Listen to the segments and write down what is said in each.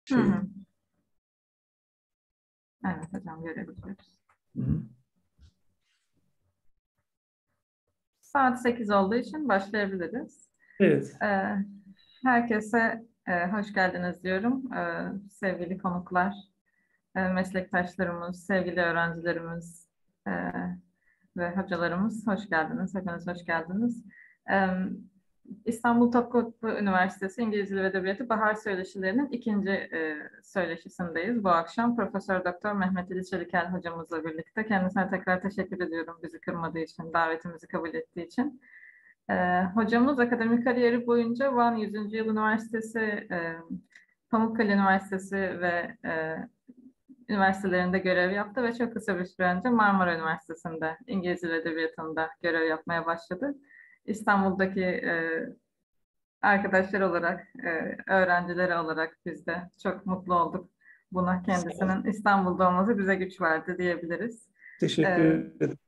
Hı hı. Evet hocam, görebiliyoruz. Hı hı. Saat 8 olduğu için başlayabiliriz. Evet. Herkese hoş geldiniz diyorum. Sevgili konuklar, meslektaşlarımız, sevgili öğrencilerimiz ve hocalarımız hoş geldiniz. Hepiniz hoş geldiniz. İstanbul Topkapı Üniversitesi İngiliz Dili ve Edebiyatı Bahar Söyleşileri'nin ikinci söyleşisindeyiz. Bu akşam Profesör Doktor Mehmet Ali Çelikel hocamızla birlikte. Kendisine tekrar teşekkür ediyorum bizi kırmadığı için, davetimizi kabul ettiği için. Hocamız akademik kariyeri boyunca Van 100. Yıl Üniversitesi, Pamukkale Üniversitesi ve üniversitelerinde görev yaptı ve çok kısa bir süre önce Marmara Üniversitesi'nde İngiliz Dili Edebiyatı'nda görev yapmaya başladı. İstanbul'daki arkadaşlar olarak, öğrencileri olarak biz de çok mutlu olduk. Buna kendisinin İstanbul'da olması bize güç verdi diyebiliriz. Teşekkür ederim.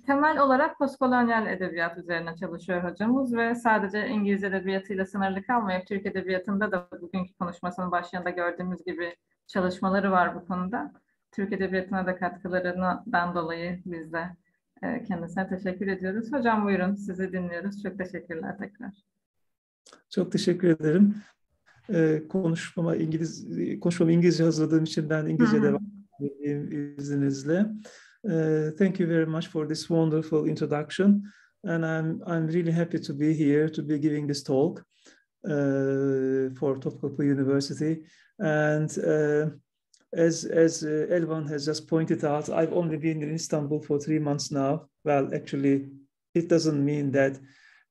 Temel olarak postkolonyal edebiyat üzerine çalışıyor hocamız ve sadece İngiliz edebiyatıyla sınırlı kalmayıp Türk edebiyatında da bugünkü konuşmasının başında gördüğümüz gibi çalışmaları var bu konuda. Türk edebiyatına da katkılarından dolayı biz de kendisine teşekkür ediyoruz. Hocam buyurun, sizi dinliyoruz. Çok teşekkürler tekrar. Çok teşekkür ederim. Konuşmamı İngilizce hazırladığım için ben İngilizce devam edeyim izninizle. Thank you very much for this wonderful introduction, and I'm really happy to be here to be giving this talk for Topkapı University. And as Elvan has just pointed out, I've only been in Istanbul for 3 months now. Well, actually, it doesn't mean that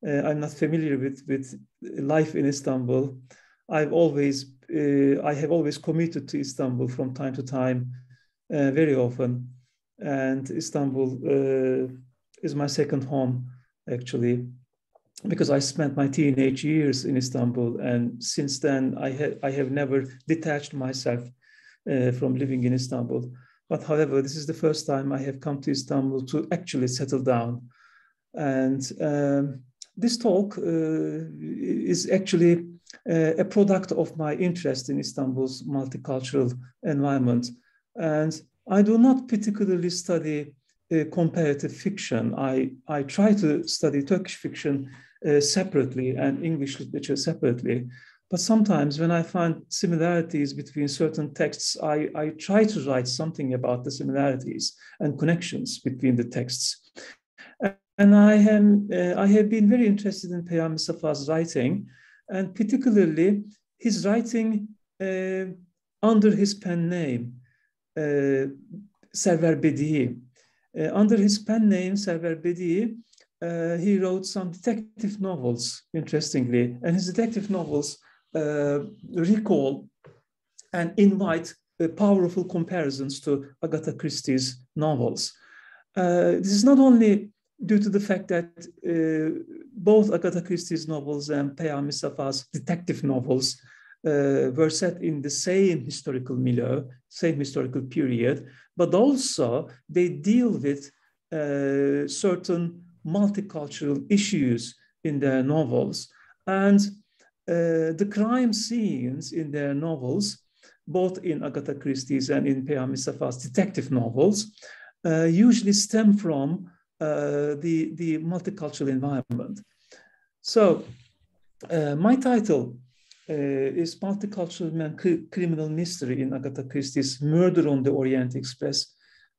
I'm not familiar with life in Istanbul. I have always commuted to Istanbul from time to time, very often, and Istanbul is my second home, actually, because I spent my teenage years in Istanbul, and since then I have never detached myself from living in Istanbul. But however, this is the first time I have come to Istanbul to actually settle down, and this talk is actually a product of my interest in Istanbul's multicultural environment. And I do not particularly study comparative fiction. I try to study Turkish fiction separately and English literature separately. But sometimes when I find similarities between certain texts, I try to write something about the similarities and connections between the texts. And I have been very interested in Peyami Safa's writing, and particularly his writing under his pen name, Server Bedi'i. Under his pen name, Server Bedi'i, he wrote some detective novels, interestingly, and his detective novels recall and invite powerful comparisons to Agatha Christie's novels. This is not only due to the fact that both Agatha Christie's novels and Peyami Safa's detective novels were set in the same historical milieu, same historical period, but also they deal with certain multicultural issues in their novels. And the crime scenes in their novels, both in Agatha Christie's and in Peyami Safa's detective novels, usually stem from the multicultural environment. So my title is Multicultural and Criminal Mystery in Agatha Christie's Murder on the Orient Express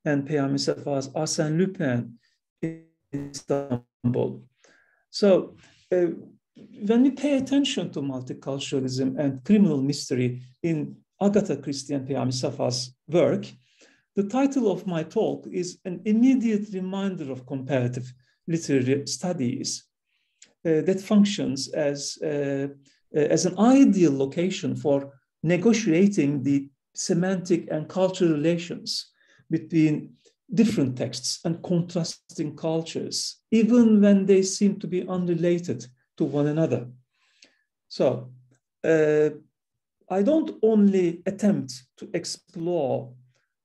and Peyami Safa's Arséne Lupin in Istanbul. So when we pay attention to multiculturalism and criminal mystery in Agatha Christie and Peyami Safa's work, the title of my talk is an immediate reminder of comparative literary studies that functions as an ideal location for negotiating the semantic and cultural relations between different texts and contrasting cultures, even when they seem to be unrelated to one another. So I don't only attempt to explore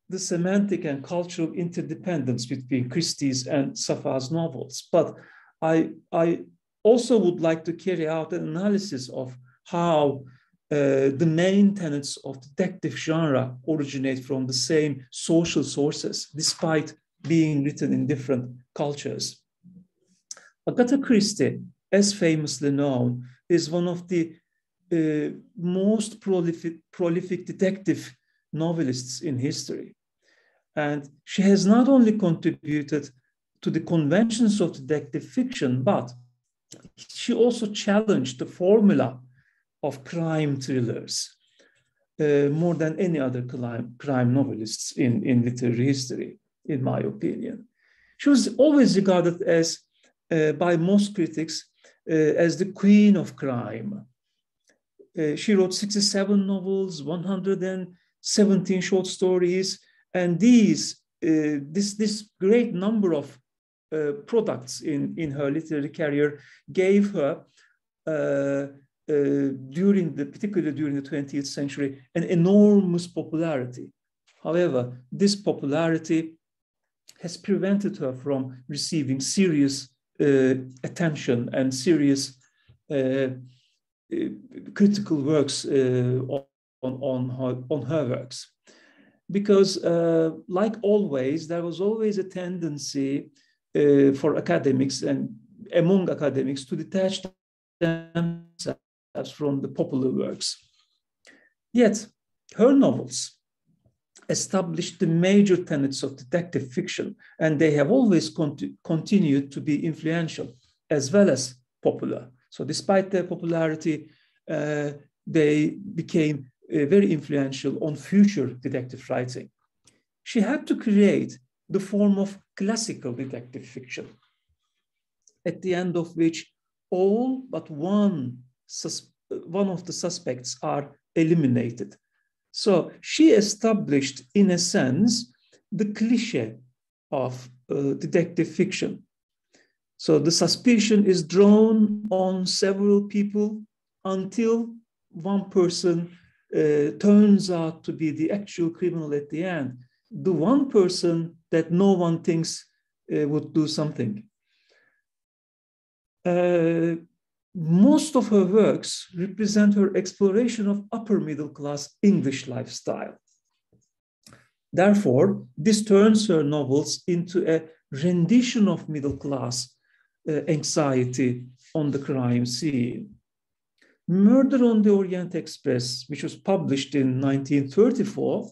the semantic and cultural interdependence between Christie's and Safa's novels, but I also would like to carry out an analysis of how the main tenets of detective genre originate from the same social sources, despite being written in different cultures. Agatha Christie, as famously known, is one of the most prolific detective novelists in history. And she has not only contributed to the conventions of detective fiction, but she also challenged the formula of crime thrillers more than any other crime novelists in literary history, in my opinion. She was always regarded as, by most critics, as the queen of crime. She wrote 67 novels, 117 short stories, and this great number of products in her literary career gave her, particularly during the 20th century, an enormous popularity. However, this popularity has prevented her from receiving serious attention and serious critical works on her works. Because like always, there was always a tendency for academics and among academics to detach themselves from the popular works. Yet, her novels established the major tenets of detective fiction, and they have always continued to be influential as well as popular. So despite their popularity, they became very influential on future detective writing. She had to create the form of classical detective fiction, at the end of which all but one of the suspects are eliminated. So she established, in a sense, the cliché of detective fiction. So the suspicion is drawn on several people until one person turns out to be the actual criminal at the end, the one person that no one thinks would do something. Most of her works represent her exploration of upper middle class English lifestyle. Therefore, this turns her novels into a rendition of middle class anxiety on the crime scene. Murder on the Orient Express, which was published in 1934,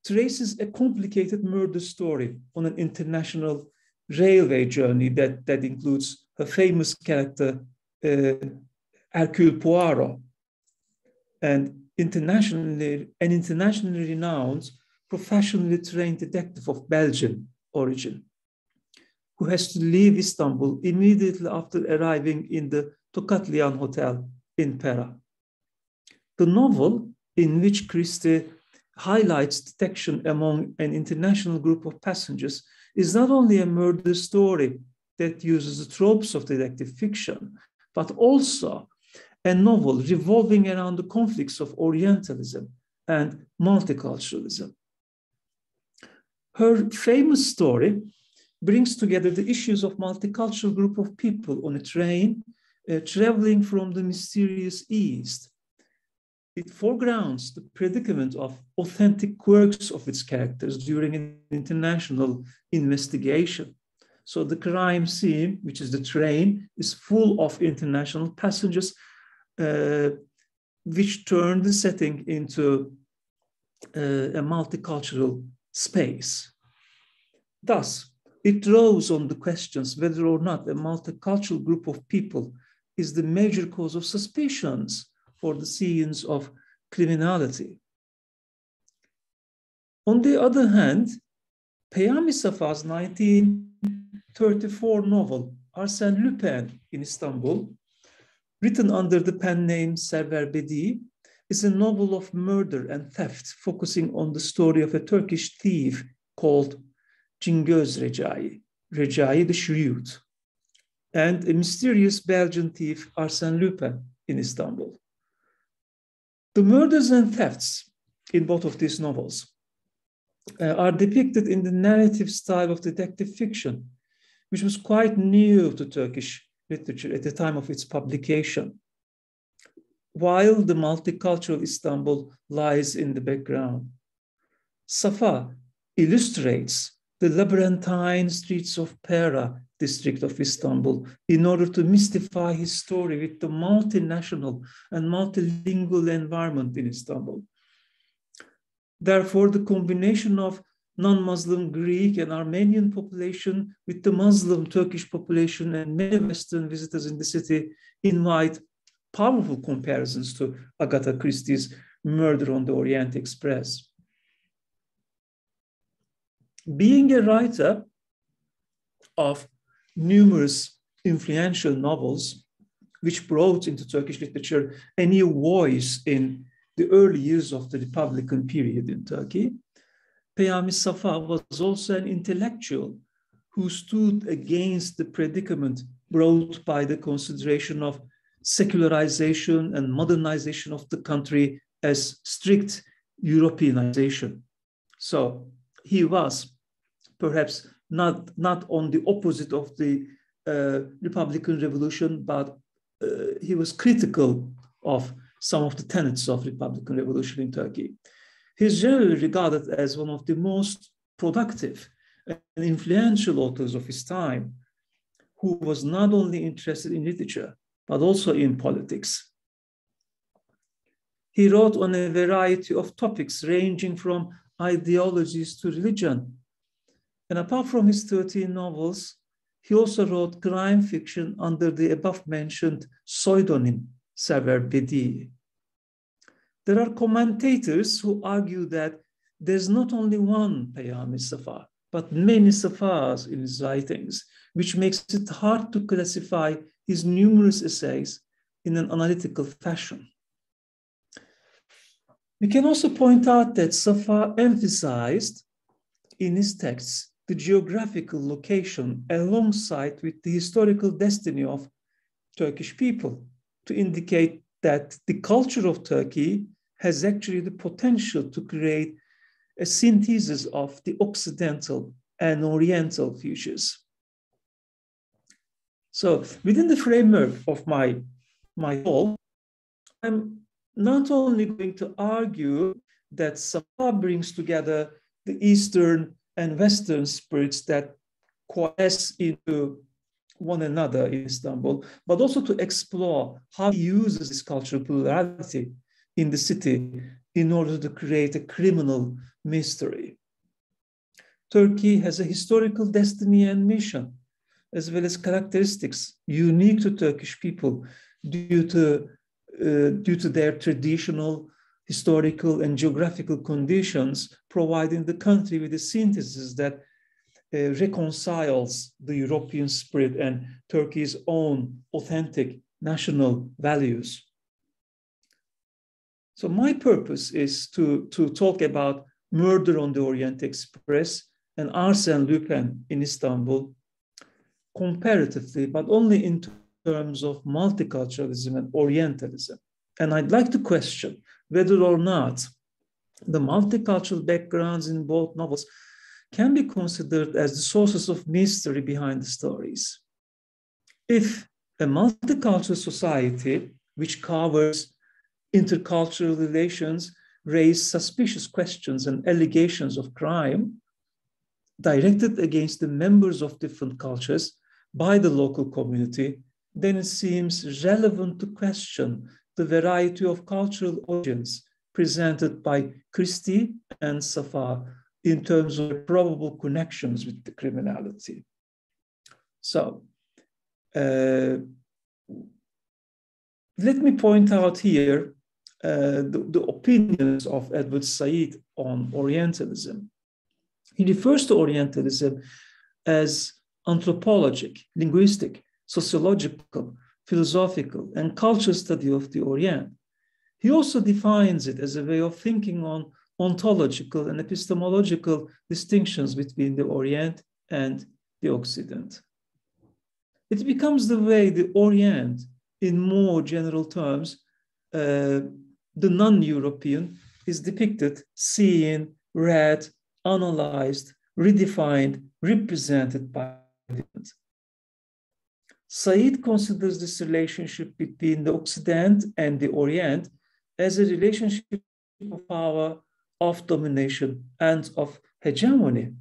traces a complicated murder story on an international railway journey that includes her famous character, Hercule Poirot, and an internationally renowned, professionally trained detective of Belgian origin, who has to leave Istanbul immediately after arriving in the Tokatlian Hotel in Pera. The novel, in which Christie highlights detection among an international group of passengers, is not only a murder story that uses the tropes of detective fiction, but also a novel revolving around the conflicts of Orientalism and multiculturalism. Her famous story brings together the issues of multicultural group of people on a train traveling from the mysterious East. It foregrounds the predicament of authentic quirks of its characters during an international investigation. So the crime scene, which is the train, is full of international passengers, which turn the setting into a multicultural space. Thus, it draws on the questions whether or not a multicultural group of people is the major cause of suspicions for the scenes of criminality. On the other hand, Peyami Safa's 1934 novel, Arséne Lupin in Istanbul, written under the pen name Server Bedi, is a novel of murder and theft focusing on the story of a Turkish thief called Cingöz Recai, Recai the Shrewd, and a mysterious Belgian thief, Arsène Lupin, in Istanbul. The murders and thefts in both of these novels are depicted in the narrative style of detective fiction, which was quite new to Turkish literature at the time of its publication. while the multicultural Istanbul lies in the background. Safa illustrates the labyrinthine streets of Pera district of Istanbul in order to mystify his story with the multinational and multilingual environment in Istanbul. Therefore, the combination of non-Muslim Greek and Armenian population with the Muslim Turkish population and many Western visitors in the city invite powerful comparisons to Agatha Christie's Murder on the Orient Express. Being a writer of numerous influential novels, which brought into Turkish literature a new voice in the early years of the Republican period in Turkey, Peyami Safa was also an intellectual who stood against the predicament brought by the consideration of secularization and modernization of the country as strict Europeanization. So he was perhaps not on the opposite of the Republican Revolution, but he was critical of some of the tenets of Republican Revolution in Turkey. He is generally regarded as one of the most productive and influential authors of his time, who was not only interested in literature, but also in politics. He wrote on a variety of topics ranging from ideologies to religion. And apart from his 13 novels, he also wrote crime fiction under the above-mentioned pseudonym Server Bedi. There are commentators who argue that there's not only one Peyami Safa, but many Safas in his writings, which makes it hard to classify his numerous essays in an analytical fashion. We can also point out that Safa emphasized in his texts the geographical location alongside with the historical destiny of Turkish people to indicate that the culture of Turkey has actually the potential to create a synthesis of the Occidental and Oriental futures. So within the framework of my goal, I'm not only going to argue that Safa brings together the Eastern and Western spirits that coalesce into one another in Istanbul, but also to explore how he uses this cultural plurality in the city in order to create a criminal mystery. Turkey has a historical destiny and mission, as well as characteristics unique to Turkish people due to their traditional, historical, and geographical conditions, providing the country with a synthesis that reconciles the European spirit and Turkey's own authentic national values. So my purpose is to talk about Murder on the Orient Express and Arséne Lupin in Istanbul comparatively, but only in terms of multiculturalism and Orientalism. And I'd like to question whether or not the multicultural backgrounds in both novels can be considered as the sources of mystery behind the stories. If a multicultural society which covers intercultural relations raise suspicious questions and allegations of crime directed against the members of different cultures by the local community, then it seems relevant to question the variety of cultural origins presented by Christie and Safa in terms of probable connections with the criminality. So, let me point out here the opinions of Edward Said on Orientalism. He refers to Orientalism as anthropologic, linguistic, sociological, philosophical, and cultural study of the Orient. He also defines it as a way of thinking on ontological and epistemological distinctions between the Orient and the Occident. It becomes the way the Orient, in more general terms, the non-European, is depicted, seen, read, analyzed, redefined, represented by the Orient. Said considers this relationship between the Occident and the Orient as a relationship of power, of domination, and of hegemony.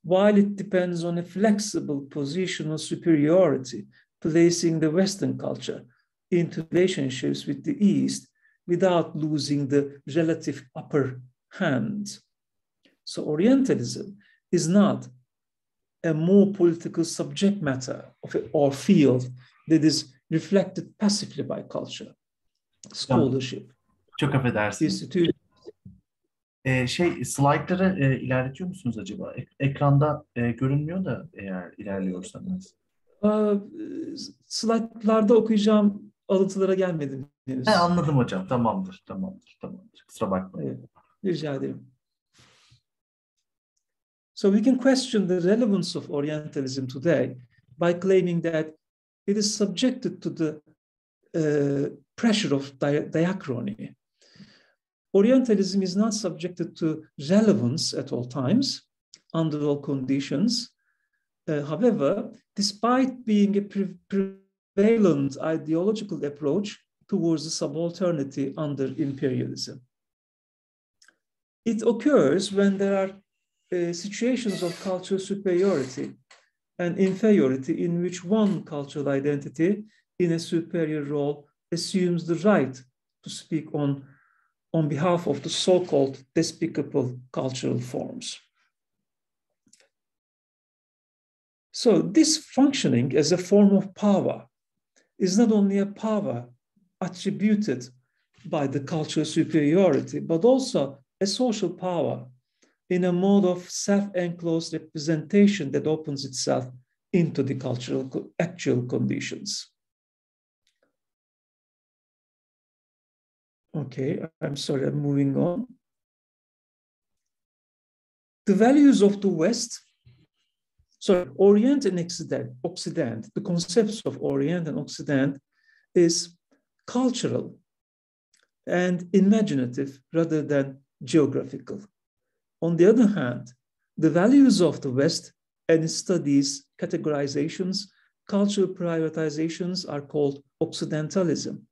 While it depends on a flexible position of superiority, placing the Western culture into relationships with the East without losing the relative upper hand. So Orientalism is not a more political subject matter or field that is reflected passively by culture, scholarship. Çok affedersiniz. Slaytları ilerletiyor musunuz acaba? Ekranda görünmüyor da eğer ilerliyorsanız. Slaytlarda okuyacağım alıntılara gelmedim henüz. Anladım hocam. Tamamdır. Kusura bakmayın. Evet, rica ederim. So we can question the relevance of Orientalism today by claiming that it is subjected to the pressure of diachrony. Orientalism is not subjected to relevance at all times, under all conditions. However, despite being a prevalent ideological approach towards the subalternity under imperialism. It occurs when there are situations of cultural superiority and inferiority in which one cultural identity in a superior role assumes the right to speak on behalf of the so-called despicable cultural forms. So this functioning as a form of power is not only a power attributed by the cultural superiority, but also a social power in a mode of self-enclosed representation that opens itself into the cultural actual conditions. Okay, I'm sorry, I'm moving on. The values of the West, so Orient and Occident, the concepts of Orient and Occident is cultural and imaginative rather than geographical. On the other hand, the values of the West and its studies, categorizations, cultural prioritizations are called Occidentalism.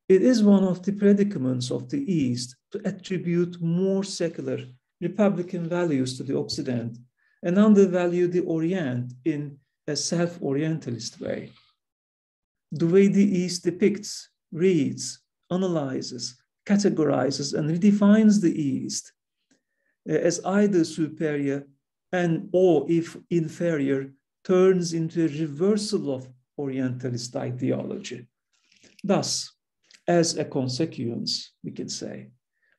It is one of the predicaments of the East to attribute more secular republican values to the Occident and undervalue the Orient in a self-Orientalist way. The way the East depicts, reads, analyzes, categorizes, and redefines the East as either superior or if inferior turns into a reversal of Orientalist ideology. Thus, as a consequence, we can say,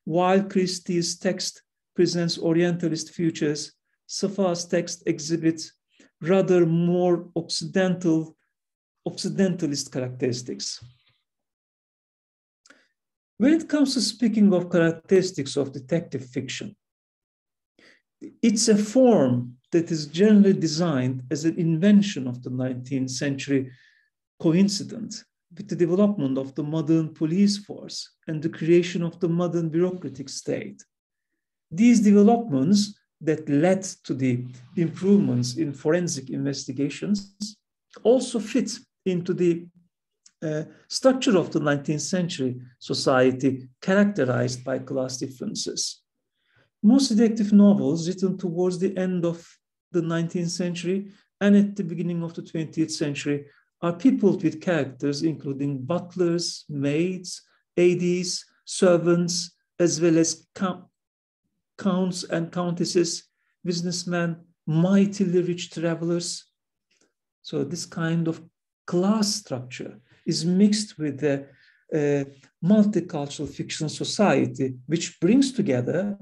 while Christie's text presents Orientalist futures, Safa's text exhibits rather more Occidentalist characteristics. When it comes to speaking of characteristics of detective fiction, it's a form that is generally designed as an invention of the 19th century, coincident with the development of the modern police force and the creation of the modern bureaucratic state. These developments that led to the improvements in forensic investigations also fit into the structure of the 19th century society characterized by class differences. Most detective novels written towards the end of the 19th century and at the beginning of the 20th century are peopled with characters including butlers, maids, aides, servants, as well as counts and countesses, businessmen, mightily rich travelers. So this kind of class structure is mixed with the multicultural fiction society, which brings together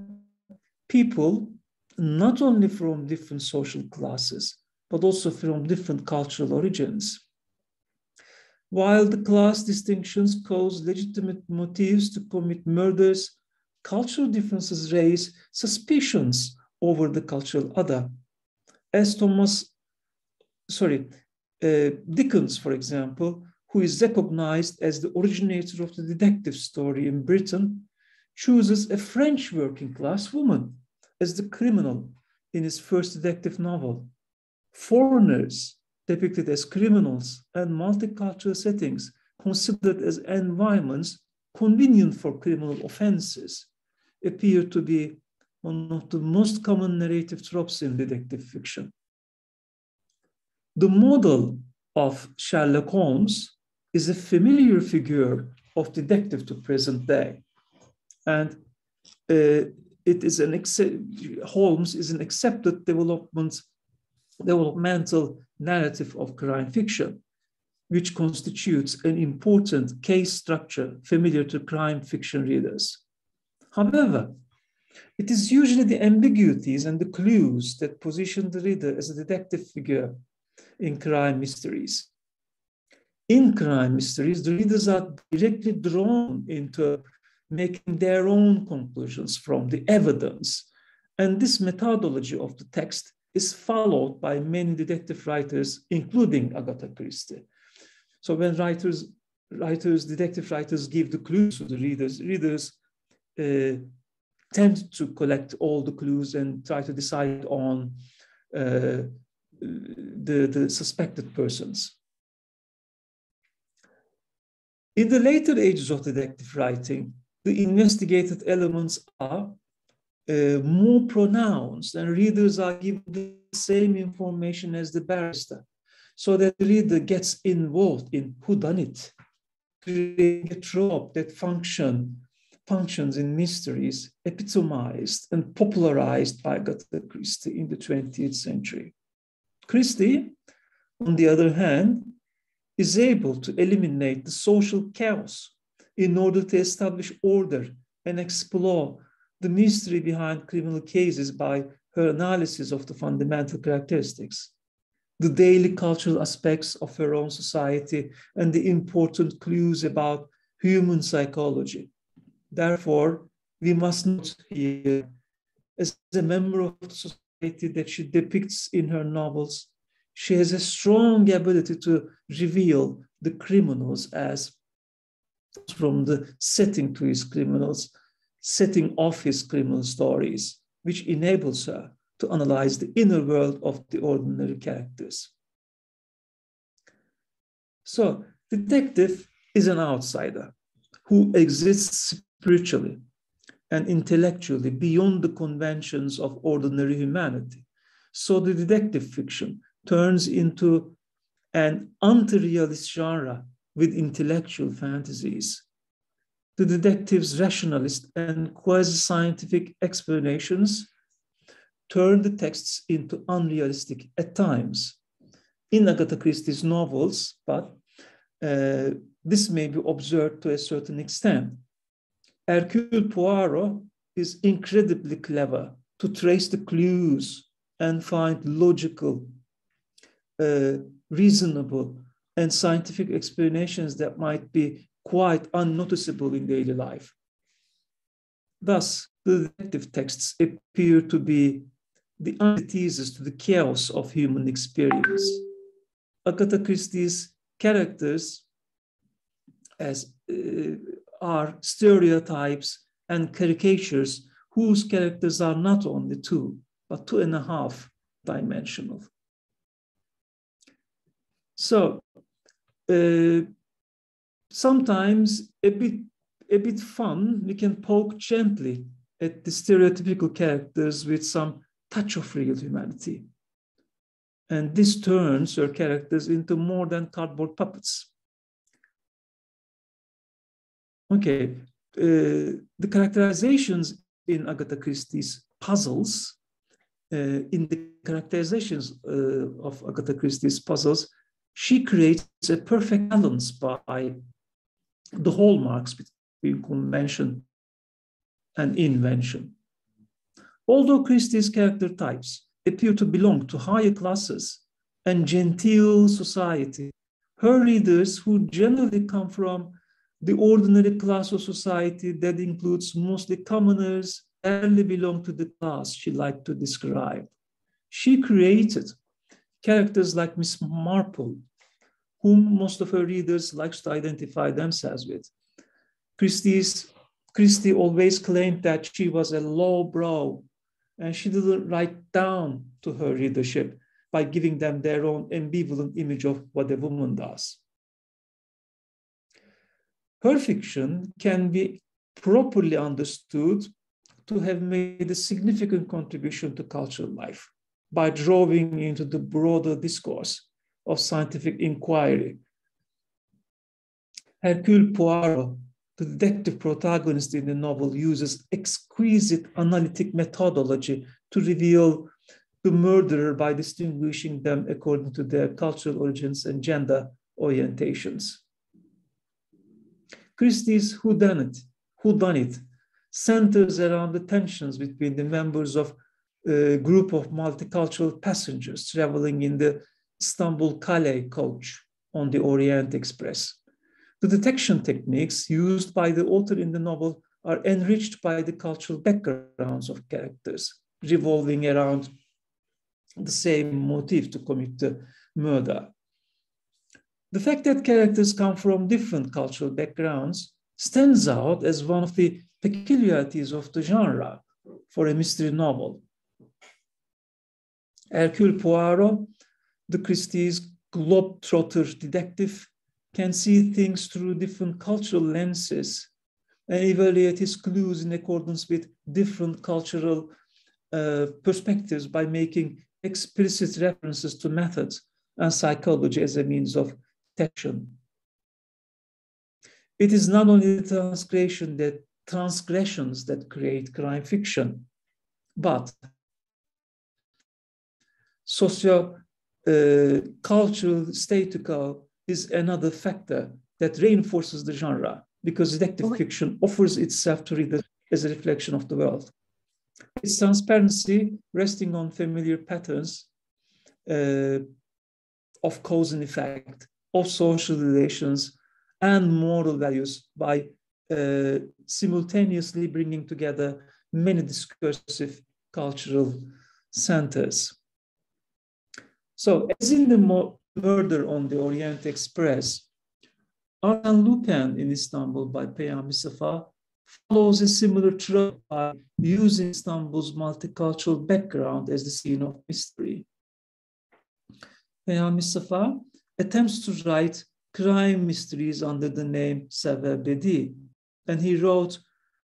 people not only from different social classes, but also from different cultural origins. While the class distinctions cause legitimate motives to commit murders, cultural differences raise suspicions over the cultural other. As Dickens, for example, who is recognized as the originator of the detective story in Britain, chooses a French working class woman as the criminal in his first detective novel. Foreigners depicted as criminals, and multicultural settings considered as environments convenient for criminal offenses appear to be one of the most common narrative tropes in detective fiction. The model of Sherlock Holmes is a familiar figure of detective to present day, and Holmes is an accepted developmental narrative of crime fiction, which constitutes an important case structure familiar to crime fiction readers. However, it is usually the ambiguities and the clues that position the reader as a detective figure in crime mysteries. In crime mysteries, the readers are directly drawn into making their own conclusions from the evidence. And this methodology of the text is followed by many detective writers, including Agatha Christie. So when detective writers give the clues to the readers tend to collect all the clues and try to decide on the suspected persons. In the later ages of detective writing, the investigated elements are more pronounced, and readers are given the same information as the barrister, so that the reader gets involved in whodunit, creating a trope that functions in mysteries epitomized and popularized by Agatha Christie in the 20th century. Christie, on the other hand, is able to eliminate the social chaos in order to establish order and explore the mystery behind criminal cases by her analysis of the fundamental characteristics, the daily cultural aspects of her own society, and the important clues about human psychology. Therefore, we must note here, as a member of the society that she depicts in her novels, she has a strong ability to reveal the criminals as from the setting to his criminals, setting off his criminal stories, which enables her to analyze the inner world of the ordinary characters. So, the detective is an outsider who exists spiritually and intellectually beyond the conventions of ordinary humanity. So the detective fiction turns into an anti-realist genre with intellectual fantasies. The detective's rationalist and quasi-scientific explanations turn the texts into unrealistic at times. In Agatha Christie's novels, but this may be observed to a certain extent. Hercule Poirot is incredibly clever to trace the clues and find logical, reasonable, and scientific explanations that might be quite unnoticeable in daily life. Thus, the detective texts appear to be the antithesis to the chaos of human experience. Agatha Christie's characters are stereotypes and caricatures whose characters are not only 2, but 2.5 dimensional. So sometimes a bit fun, we can poke gently at the stereotypical characters with some touch of real humanity. And this turns her characters into more than cardboard puppets. Okay, the characterizations in Agatha Christie's puzzles, in the characterizations of Agatha Christie's puzzles, she creates a perfect balance by the hallmarks between convention and invention. Although Christie's character types appear to belong to higher classes and genteel society, her readers, who generally come from the ordinary class of society that includes mostly commoners, barely belong to the class she liked to describe. She created characters like Miss Marple, whom most of her readers like to identify themselves with. Christie always claimed that she was a lowbrow, and she didn't write down to her readership by giving them their own ambivalent image of what a woman does. Her fiction can be properly understood to have made a significant contribution to cultural life by drawing into the broader discourse of scientific inquiry. Hercule Poirot, the detective protagonist in the novel, uses exquisite analytic methodology to reveal the murderer by distinguishing them according to their cultural origins and gender orientations. Christie's Whodunit centers around the tensions between the members of a group of multicultural passengers traveling in the Istanbul-Calais coach on the Orient Express. The detection techniques used by the author in the novel are enriched by the cultural backgrounds of characters, revolving around the same motive to commit the murder. The fact that characters come from different cultural backgrounds stands out as one of the peculiarities of the genre for a mystery novel. Hercule Poirot, the Christie's globetrotter detective, can see things through different cultural lenses and evaluate his clues in accordance with different cultural perspectives by making explicit references to methods and psychology as a means of detection. It is not only the transgressions that create crime fiction, but socio-cultural statistical is another factor that reinforces the genre, because detective fiction offers itself to readers as a reflection of the world. Its transparency, resting on familiar patterns of cause and effect, of social relations and moral values, by simultaneously bringing together many discursive cultural centers. So, as in the Murder on the Orient Express, Arsène Lupin in Istanbul by Peyami Safa follows a similar trope by using Istanbul's multicultural background as the scene of mystery. Peyami Safa attempts to write crime mysteries under the name Sever Bedi, and he wrote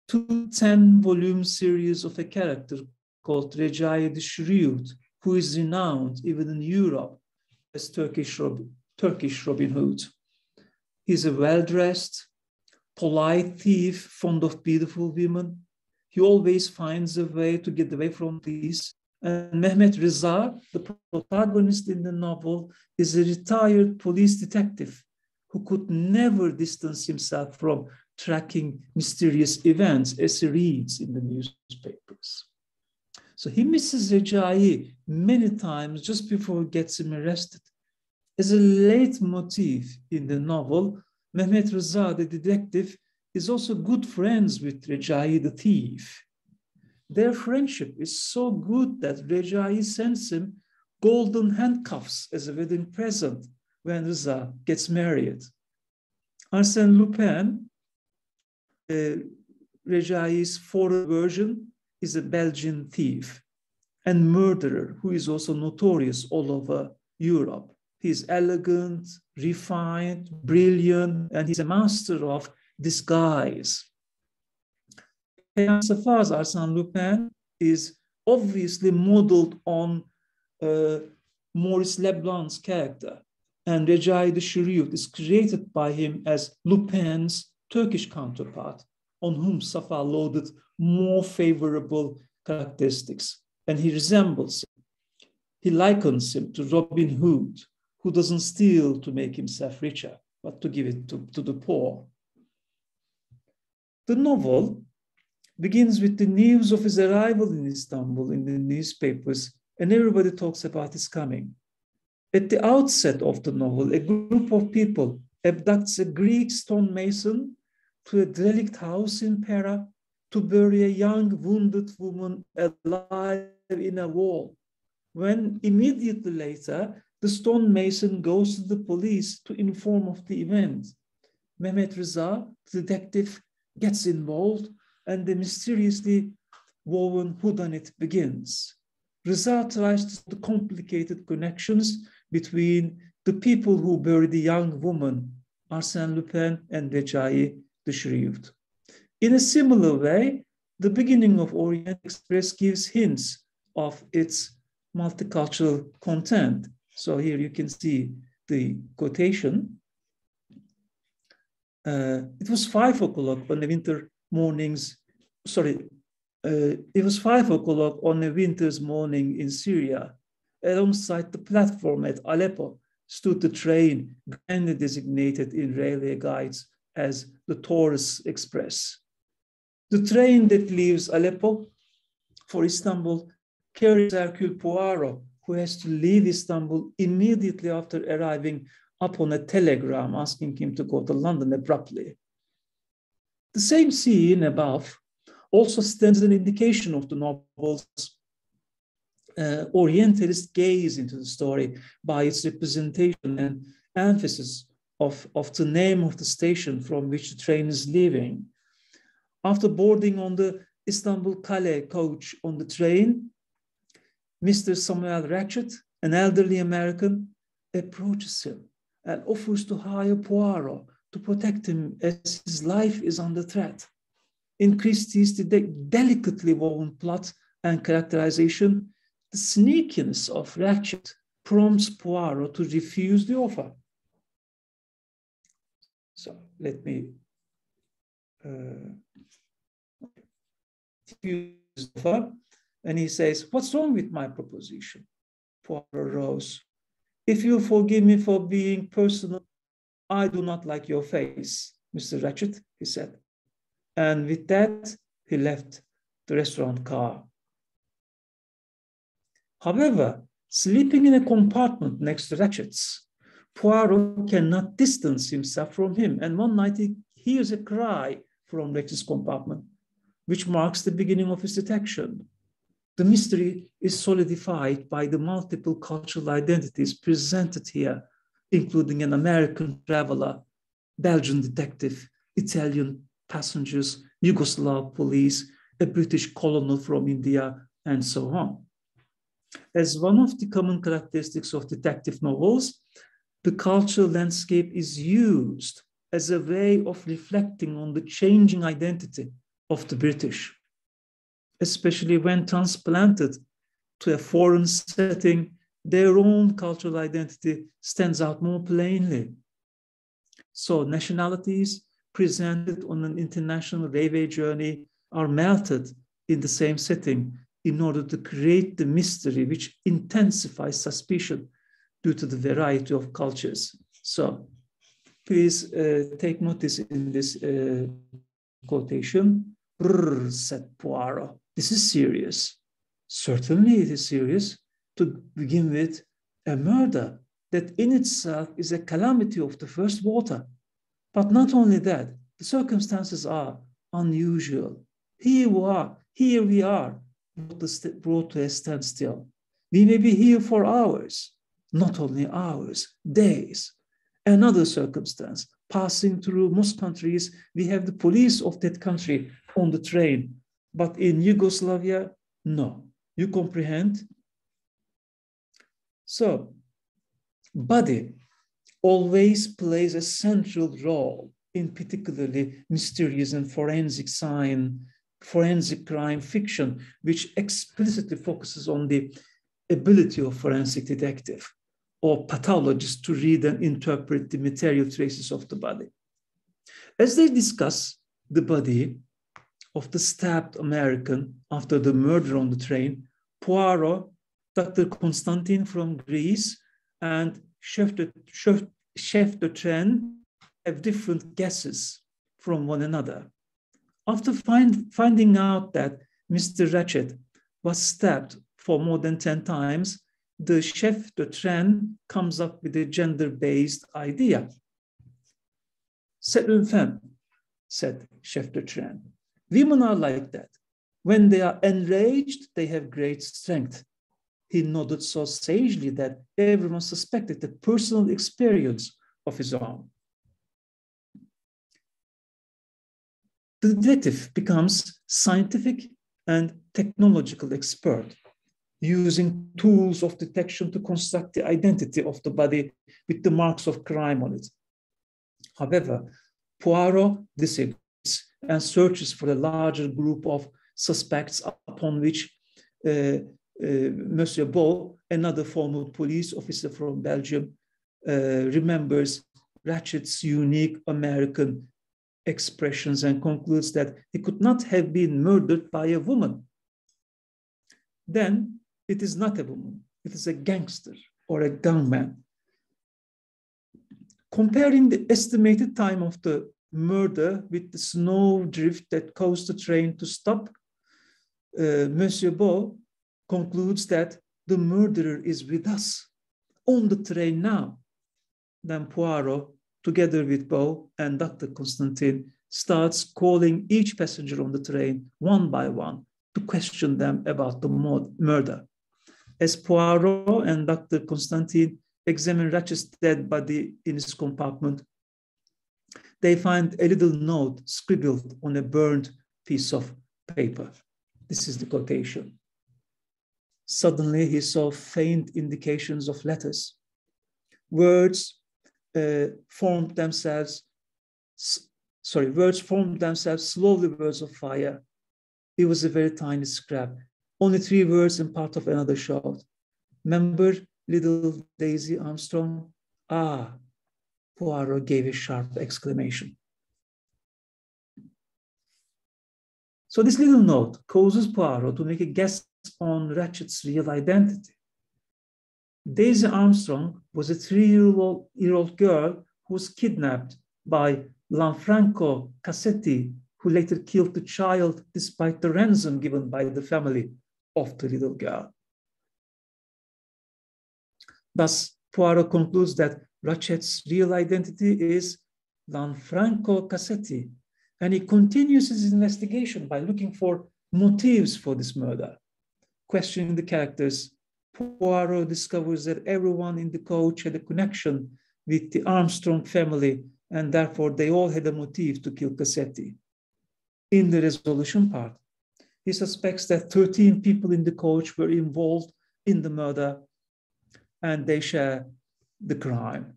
2 10-volume series of a character called Recai the Shrewd, who is renowned even in Europe as Turkish Robin Hood. He's a well-dressed, polite thief, fond of beautiful women. He always finds a way to get away from police. And Mehmet Reza, the protagonist in the novel, is a retired police detective who could never distance himself from tracking mysterious events as he reads in the newspapers. So he misses Recai many times just before he gets him arrested. As a leitmotif in the novel, Mehmet Reza, the detective, is also good friends with Recai, the thief. Their friendship is so good that Recai sends him golden handcuffs as a wedding present when Reza gets married. Arsène Lupin, Recai's foreign version, is a Belgian thief and murderer who is also notorious all over Europe. He's elegant, refined, brilliant, and he's a master of disguise. Safa's Arsène Lupin is obviously modeled on Maurice Leblanc's character, and Recai the Shrewd is created by him as Lupin's Turkish counterpart, on whom Safa loaded more favorable characteristics, and he resembles him. He likens him to Robin Hood, who doesn't steal to make himself richer, but to give it to the poor. The novel begins with the news of his arrival in Istanbul in the newspapers, and everybody talks about his coming. At the outset of the novel, a group of people abducts a Greek stonemason to a derelict house in Pera to bury a young wounded woman alive in a wall, when immediately later, the stonemason goes to the police to inform of the event. Mehmet Reza, the detective, gets involved, and the mysteriously woven whodunit begins. Rıza tries to see the complicated connections between the people who buried the young woman, Arsène Lupin and Recai the Shrewd. In a similar way, the beginning of Orient Express gives hints of its multicultural content. So here you can see the quotation. It was 5 o'clock on the winter mornings, it was 5 o'clock on a winter's morning in Syria. Alongside the platform at Aleppo stood the train grandly designated in railway guides as the Taurus Express. The train that leaves Aleppo for Istanbul carries Hercule Poirot, who has to leave Istanbul immediately after arriving upon a telegram asking him to go to London abruptly. The same scene above also stands an indication of the novel's Orientalist gaze into the story by its representation and emphasis of the name of the station from which the train is leaving. After boarding on the Istanbul-Calais coach on the train, Mr. Samuel Ratchet, an elderly American, approaches him and offers to hire Poirot to protect him as his life is under threat. In Christie's delicately woven plot and characterization, the sneakiness of Ratchet prompts Poirot to refuse the offer. So let me refuse the offer. And he says, "What's wrong with my proposition?" Poirot rose. "If you forgive me for being personal, I do not like your face, Mr. Ratchet," he said. And with that, he left the restaurant car. However, sleeping in a compartment next to Ratchet's, Poirot cannot distance himself from him. And one night he hears a cry from Ratchet's compartment, which marks the beginning of his detection. The mystery is solidified by the multiple cultural identities presented here, including an American traveler, Belgian detective, Italian passengers, Yugoslav police, a British colonel from India, and so on. As one of the common characteristics of detective novels, the cultural landscape is used as a way of reflecting on the changing identity of the British, especially when transplanted to a foreign setting. Their own cultural identity stands out more plainly. So nationalities presented on an international railway journey are melted in the same setting in order to create the mystery which intensifies suspicion due to the variety of cultures. So please take notice in this quotation. "Brrr," said Poirot. "This is serious." "Certainly it is serious. To begin with, a murder that in itself is a calamity of the first water. But not only that, the circumstances are unusual. Here we are, brought to a standstill. We may be here for hours, not only hours, days. Another circumstance, passing through most countries, we have the police of that country on the train. But in Yugoslavia, no. You comprehend?" So, body always plays a central role in particularly mysterious and forensic crime fiction, which explicitly focuses on the ability of forensic detective or pathologist to read and interpret the material traces of the body. As they discuss the body of the stabbed American after the murder on the train, Poirot, Dr. Constantine from Greece, and Chef de Train have different guesses from one another. After finding out that Mr. Ratchet was stabbed for more than 10 times, the chef de train comes up with a gender-based idea. "C'est une femme," said chef de train. "Women are like that. When they are enraged, they have great strength." He nodded so sagely that everyone suspected a personal experience of his own. The detective becomes scientific and technological expert. using tools of detection to construct the identity of the body with the marks of crime on it. However, Poirot disagrees and searches for a larger group of suspects upon which Monsieur Beau, another former police officer from Belgium, remembers Ratchet's unique American expressions and concludes that he could not have been murdered by a woman. Then it is not a woman, it is a gangster or a gunman. Comparing the estimated time of the murder with the snow drift that caused the train to stop, Monsieur Beau concludes that the murderer is with us on the train now. Then Poirot, together with Beau and Dr. Constantine, starts calling each passenger on the train one by one to question them about the murder. As Poirot and Dr. Constantine examine Ratchet's dead body in his compartment, they find a little note scribbled on a burned piece of paper. This is the quotation. Suddenly he saw faint indications of letters. Words formed themselves slowly, words of fire. It was a very tiny scrap, only 3 words and part of another shot. Remember little Daisy Armstrong? Ah, Poirot gave a sharp exclamation. So this little note causes Poirot to make a guess on Ratchet's real identity. Daisy Armstrong was a 3-year-old girl who was kidnapped by Lanfranco Cassetti, who later killed the child despite the ransom given by the family of the little girl. Thus, Poirot concludes that Ratchet's real identity is Lanfranco Cassetti, and he continues his investigation by looking for motives for this murder. Questioning the characters, Poirot discovers that everyone in the coach had a connection with the Armstrong family, and therefore they all had a motive to kill Cassetti. In the resolution part, he suspects that 13 people in the coach were involved in the murder, and they share the crime.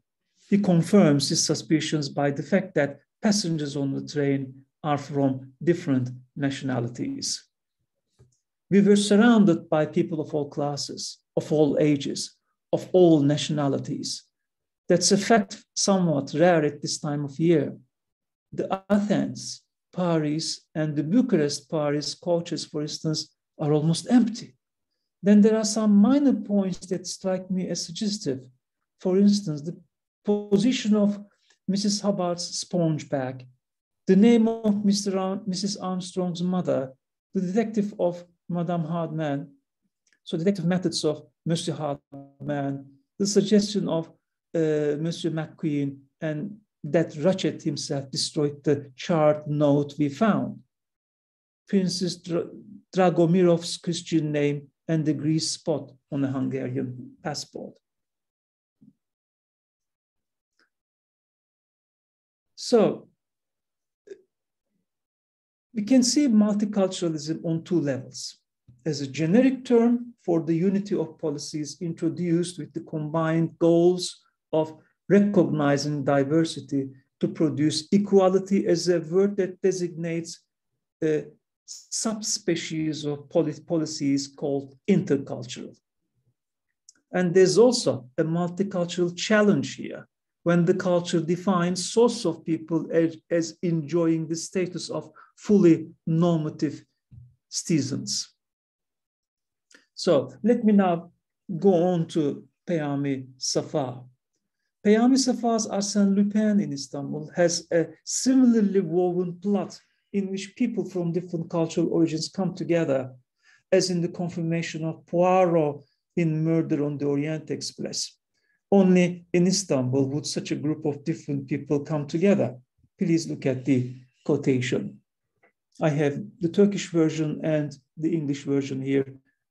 He confirms his suspicions by the fact that passengers on the train are from different nationalities. We were surrounded by people of all classes, of all ages, of all nationalities. That's a fact somewhat rare at this time of year. The Athens, Paris, and the Bucharest-Paris coaches, for instance, are almost empty. Then there are some minor points that strike me as suggestive. For instance, the position of Mrs. Hubbard's sponge bag, the name of Mrs. Armstrong's mother, the detective of Madame Hardman, so detective methods of Monsieur Hardman, the suggestion of Monsieur McQueen, and that Ratchet himself destroyed the charred note we found. Princess Dragomirov's Christian name and the grease spot on a Hungarian passport. So we can see multiculturalism on 2 levels. As a generic term for the unity of policies introduced with the combined goals of recognizing diversity to produce equality, as a word that designates a subspecies of policies called intercultural. And there's also a multicultural challenge here, when the culture defines sorts of people as enjoying the status of fully normative citizens. So let me now go on to Peyami Safa. Peyami Safa's Arsène Lupin in Istanbul has a similarly woven plot in which people from different cultural origins come together, as in the confirmation of Poirot in Murder on the Orient Express. Only in Istanbul would such a group of different people come together. Please look at the quotation. I have the Turkish version and the English version here.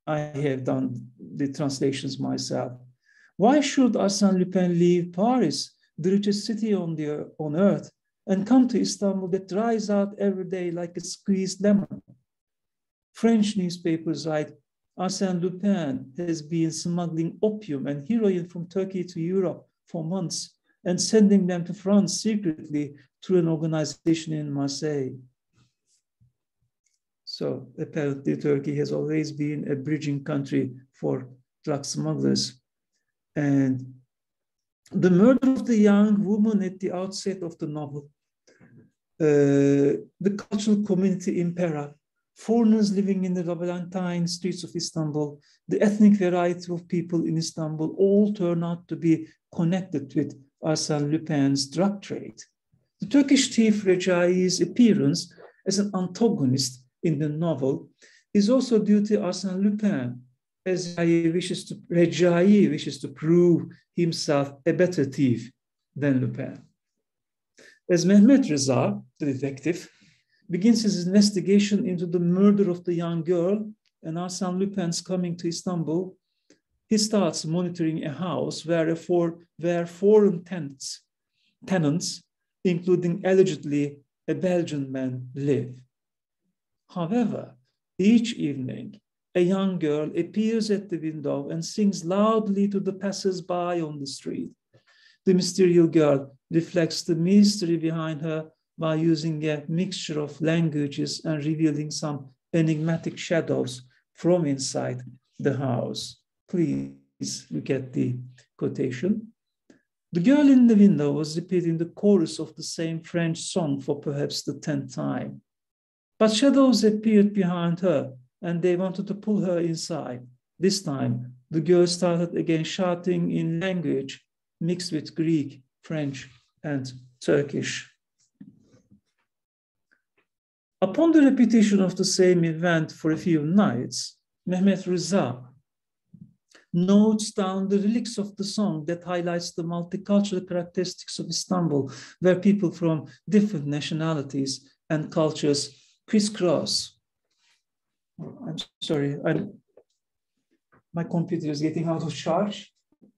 I have done the translations myself. Why should Arsène Lupin leave Paris, the richest city on earth, and come to Istanbul that dries out every day like a squeezed lemon? French newspapers write, Arsène Lupin has been smuggling opium and heroin from Turkey to Europe for months and sending them to France secretly through an organization in Marseille. So apparently Turkey has always been a bridging country for drug smugglers. And the murder of the young woman at the outset of the novel, the cultural community in Pera, foreigners living in the labyrinthine streets of Istanbul, the ethnic variety of people in Istanbul all turn out to be connected with Arsène Lupin's drug trade. The Turkish thief Recai's appearance as an antagonist in the novel is also due to Arsène Lupin, as Recai wishes to prove himself a better thief than Lupin. As Mehmet Reza, the detective, begins his investigation into the murder of the young girl and Arsène Lupin's coming to Istanbul, he starts monitoring a house where foreign tenants, including allegedly a Belgian man, live. However, each evening, a young girl appears at the window and sings loudly to the passers-by on the street. The mysterious girl reflects the mystery behind her by using a mixture of languages and revealing some enigmatic shadows from inside the house. Please look at the quotation. The girl in the window was repeating the chorus of the same French song for perhaps the 10th time. But shadows appeared behind her, and they wanted to pull her inside. This time, the girl started again shouting in language mixed with Greek, French, and Turkish. Upon the repetition of the same event for a few nights, Mehmet Reza notes down the lyrics of the song that highlights the multicultural characteristics of Istanbul, where people from different nationalities and cultures crisscross. I'm sorry, my computer is getting out of charge.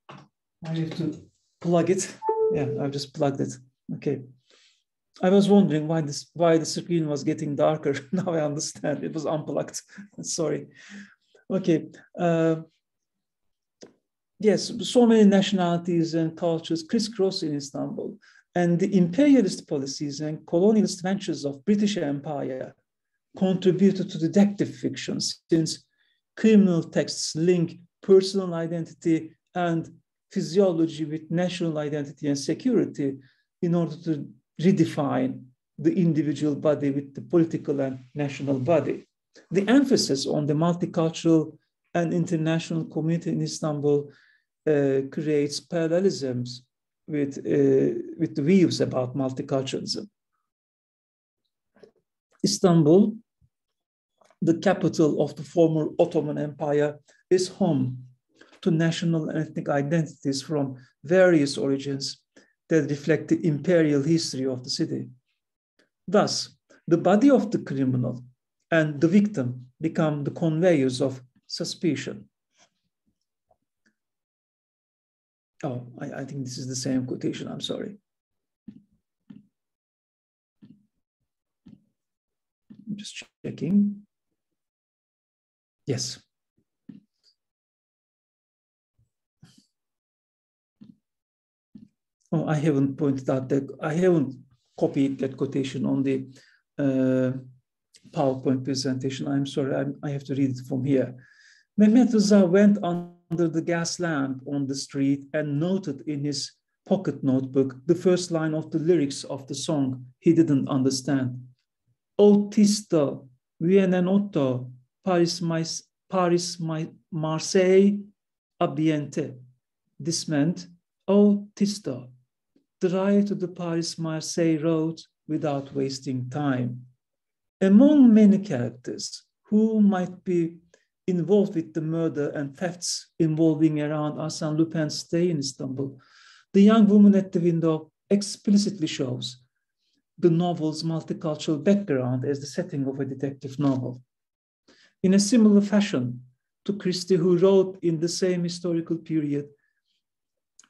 I have to plug it. Yeah, I've just plugged it. Okay. I was wondering why the screen was getting darker. Now I understand. It was unplugged. Sorry. Okay. Yes, so many nationalities and cultures crisscross in Istanbul, and the imperialist policies and colonialist ventures of British Empire contributed to detective fiction, since criminal texts link personal identity and physiology with national identity and security in order to redefine the individual body with the political and national body. The emphasis on the multicultural and international community in Istanbul creates parallelisms with the views about multiculturalism. Istanbul, the capital of the former Ottoman Empire, is home to national and ethnic identities from various origins that reflect the imperial history of the city. Thus, the body of the criminal and the victim become the conveyors of suspicion. Oh, I think this is the same quotation, I'm sorry. I'm just checking. Yes. Oh, I haven't pointed out that, I haven't copied that quotation on the PowerPoint presentation. I'm sorry, I have to read it from here. Mehmet Reza went under the gas lamp on the street and noted in his pocket notebook the first line of the lyrics of the song he didn't understand. Autisto, Vienenotto, Marseille, Ambiente. This meant, Autisto, drive to the Paris-Marseille road without wasting time. Among many characters who might be involved with the murder and thefts involving around Arsène Lupin's stay in Istanbul, the young woman at the window explicitly shows the novel's multicultural background as the setting of a detective novel. In a similar fashion to Christie, who wrote in the same historical period,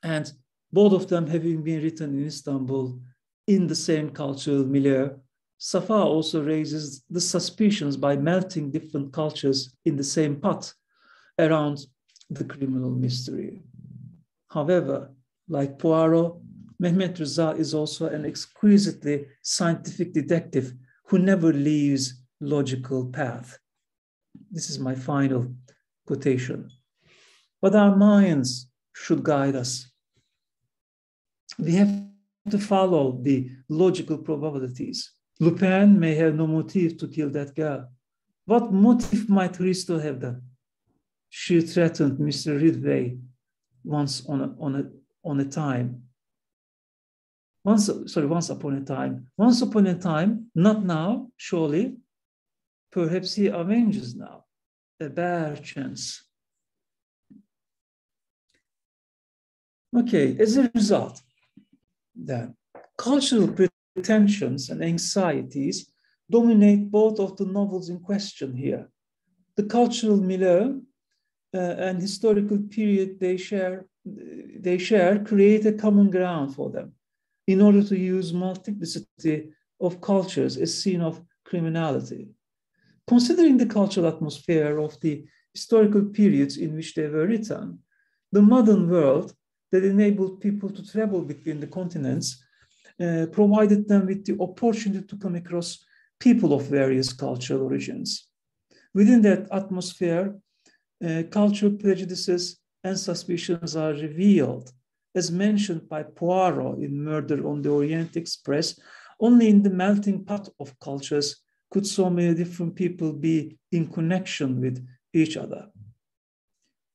and both of them having been written in Istanbul in the same cultural milieu, Safa also raises the suspicions by melting different cultures in the same pot around the criminal mystery. However, like Poirot, Mehmet Rıza is also an exquisitely scientific detective who never leaves logical path. This is my final quotation. But our minds should guide us. We have to follow the logical probabilities. Lupin may have no motive to kill that girl. What motive might Christie have done? She threatened Mr. Ridgway once upon a time. Once upon a time. Once upon a time, not now, surely. Perhaps he avenges now. A bare chance. Okay, as a result, then, cultural pretensions and anxieties dominate both of the novels in question here. The cultural milieu and historical period they share create a common ground for them in order to use multiplicity of cultures as scene of criminality. Considering the cultural atmosphere of the historical periods in which they were written, the modern world that enabled people to travel between the continents provided them with the opportunity to come across people of various cultural origins. Within that atmosphere, cultural prejudices and suspicions are revealed, as mentioned by Poirot in Murder on the Orient Express. Only in the melting pot of cultures could so many different people be in connection with each other.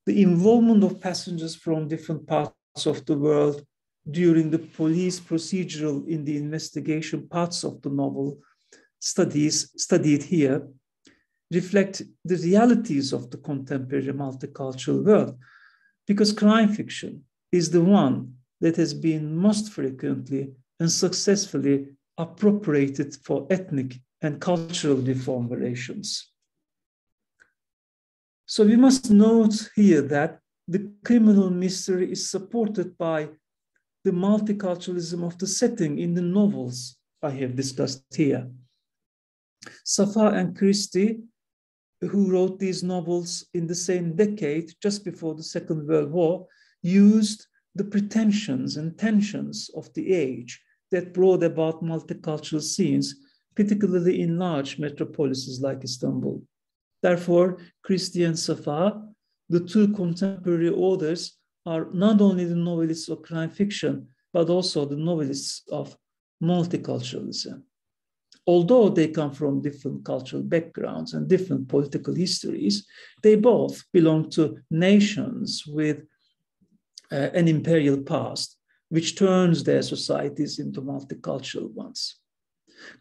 The involvement of passengers from different parts of the world during the police procedural in the investigation parts of the novel studied here reflect the realities of the contemporary multicultural world, because crime fiction is the one that has been most frequently and successfully appropriated for ethnic and cultural deformations. So we must note here that the criminal mystery is supported by the multiculturalism of the setting in the novels I have discussed here. Safa and Christie, who wrote these novels in the same decade, just before the Second World War, used the pretensions and tensions of the age that brought about multicultural scenes, particularly in large metropolises like Istanbul. Therefore, Christie and Safa, the two contemporary authors, are not only the novelists of crime fiction, but also the novelists of multiculturalism. Although they come from different cultural backgrounds and different political histories, they both belong to nations with an imperial past, which turns their societies into multicultural ones.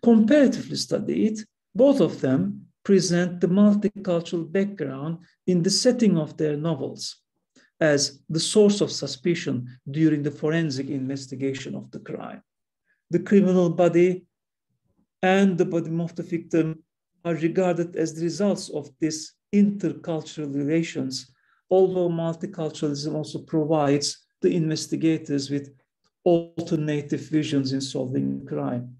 Comparatively studied, both of them present the multicultural background in the setting of their novels as the source of suspicion during the forensic investigation of the crime. The criminal body and the body of the victim are regarded as the results of these intercultural relations, although multiculturalism also provides the investigators with alternative visions in solving crime.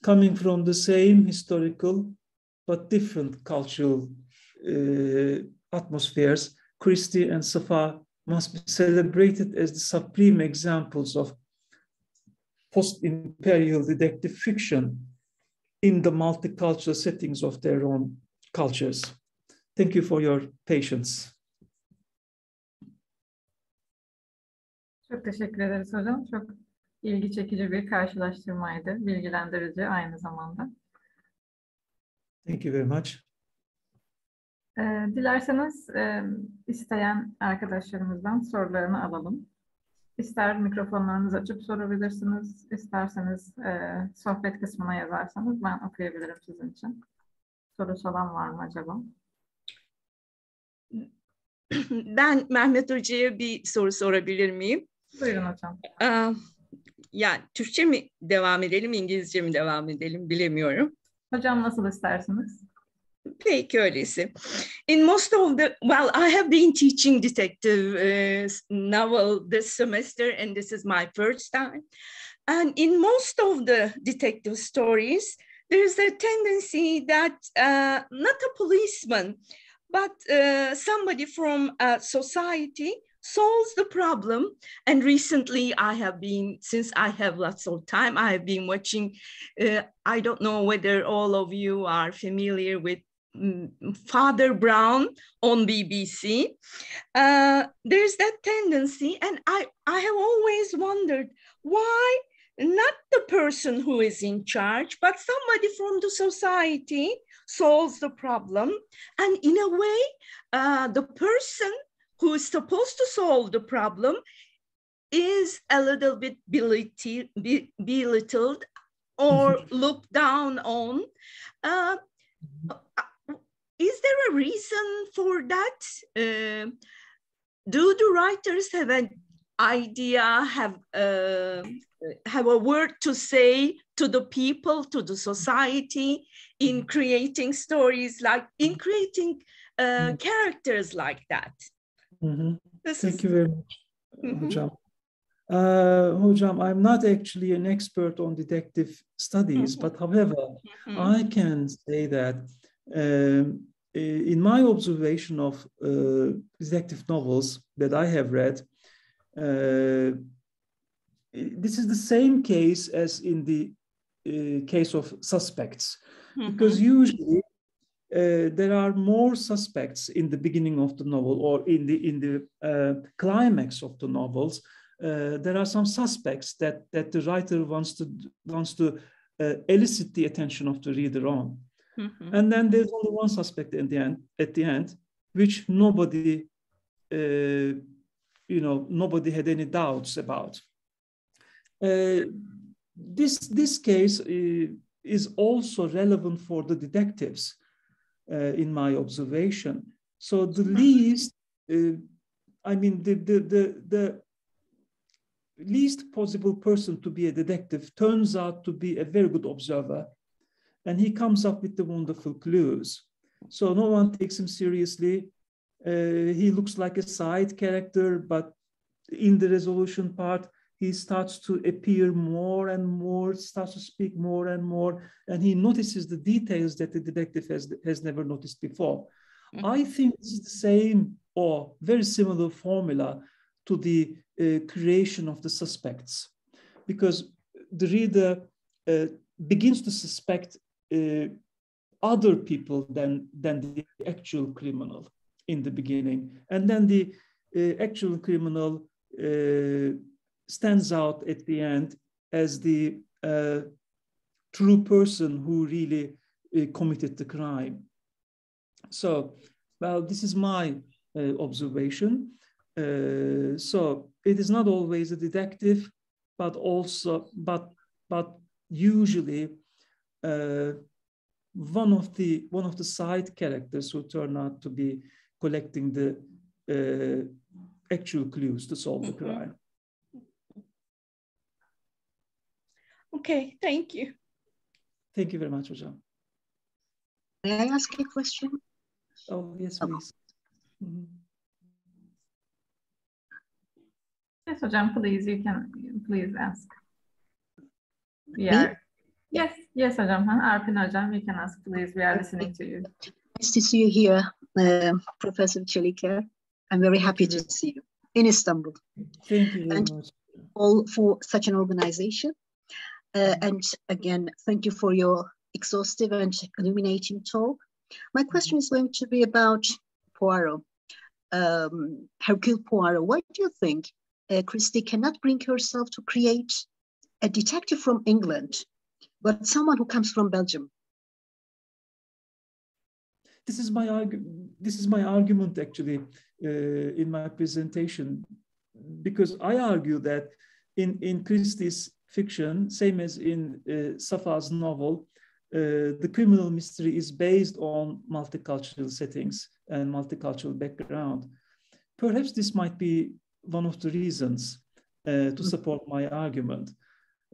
Coming from the same historical but different cultural atmospheres, Christie and Safa must be celebrated as the supreme examples of post-imperial detective fiction in the multicultural settings of their own cultures. Thank you for your patience. Çok teşekkür ederiz hocam. Çok ilgi çekici bir karşılaştırmaydı. Bilgilendirici aynı zamanda. Thank you very much. Dilerseniz isteyen arkadaşlarımızdan sorularını alalım. İster mikrofonlarınızı açıp sorabilirsiniz, isterseniz sohbet kısmına yazarsanız ben okuyabilirim sizin için. Sorusu olan var mı acaba? Ben Mehmet Hoca'ya bir soru sorabilir miyim? Buyurun hocam. Yani Türkçe mi devam edelim, İngilizce mi devam edelim bilemiyorum. Hocam nasıl istersiniz? Peki öyleyse. In most of the, well, I have been teaching detective novel this semester, and this is my first time. And in most of the detective stories, there is a tendency that not a policeman, but somebody from society solves the problem. And recently since I have lots of time, I have been watching, I don't know whether all of you are familiar with Father Brown on BBC. There's that tendency, and I have always wondered why not the person who is in charge, but somebody from the society solves the problem. And in a way, the person who is supposed to solve the problem is a little bit belittled or looked down on. Is there a reason for that? Do the writers have an idea, have a word to say to the people, to the society, in creating stories, in creating characters like that? Thank you very much, Hocam. Hocam, I'm not actually an expert on detective studies, but however, I can say that in my observation of detective novels that I have read, this is the same case as in the case of suspects, because usually there are more suspects in the beginning of the novel or in the climax of the novels. There are some suspects that the writer wants to elicit the attention of the reader on. And then there's only one suspect at the end, which nobody had any doubts about. This case is also relevant for the detectives, in my observation. So the least, the least possible person to be a detective turns out to be a very good observer, and he comes up with the wonderful clues. So no one takes him seriously. He looks like a side character, but in the resolution part, he starts to appear more and more, starts to speak more and more, and he notices the details that the detective has never noticed before. I think this is the same or very similar formula to the creation of the suspects, because the reader begins to suspect other people than the actual criminal in the beginning, and then the actual criminal stands out at the end as the true person who really committed the crime. So, well, this is my observation. So it is not always a detective, but usually one of the side characters who turn out to be collecting the actual clues to solve the crime. Okay, thank you. Thank you very much, Hocam. May I ask a question? Oh, yes, please. Yes, Hocam, please, you can please ask. Yeah. Yes, Hocam. Arpin Hocam, you can ask, please. We are listening to you. Nice to see you here, Professor Çelikel. I'm very happy to see you in Istanbul. Thank you very much. All for such an organization. And again, thank you for your exhaustive and illuminating talk. My question is going to be about Poirot, Hercule Poirot. Why do you think Christie cannot bring herself to create a detective from England, but someone who comes from Belgium? This is my argument actually in my presentation, because I argue that in Christie's fiction, same as in Safa's novel, the criminal mystery is based on multicultural settings and multicultural background. Perhaps this might be one of the reasons to support my argument.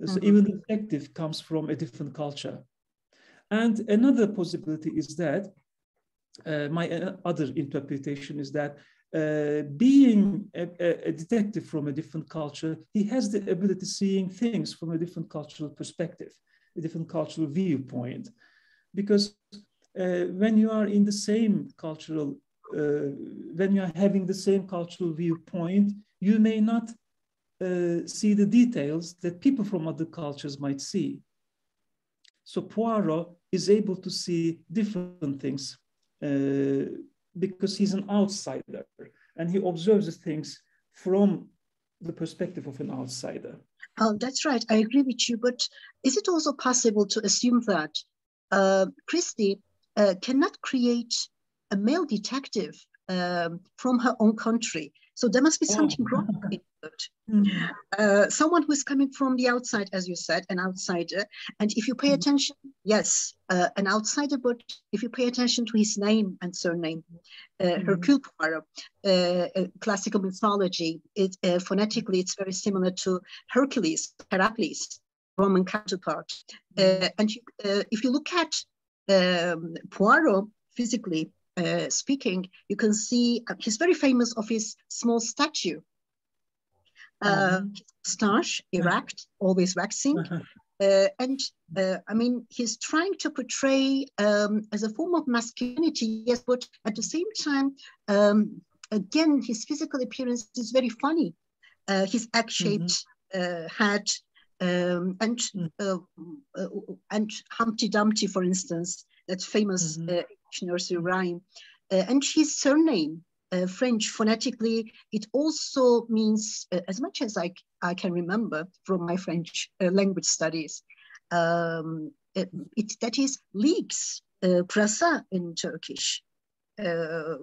So even the detective comes from a different culture. And another possibility is that, my other interpretation is that being a detective from a different culture, he has the ability of seeing things from a different cultural perspective, a different cultural viewpoint. Because when you are in the same cultural when you are having the same cultural viewpoint, you may not see the details that people from other cultures might see. So Poirot is able to see different things because he's an outsider and he observes things from the perspective of an outsider. Oh, that's right. I agree with you. But is it also possible to assume that Christie cannot create a male detective from her own country? So there must be something wrong in it. Someone who is coming from the outside, as you said, an outsider. And if you pay attention, yes, an outsider, but if you pay attention to his name and surname, Hercule Poirot, classical mythology, phonetically, it's very similar to Hercules, Heracles, Roman counterpart. And if you look at Poirot physically, speaking, you can see he's very famous of his small statue. His moustache, erect, always waxing. And I mean, he's trying to portray as a form of masculinity, yes, but at the same time, again, his physical appearance is very funny. His egg-shaped hat and Humpty Dumpty, for instance, that famous nursery rhyme. And his surname, French, phonetically, it also means, as much as I can remember from my French language studies, that is leeks, prasa in Turkish. Yeah.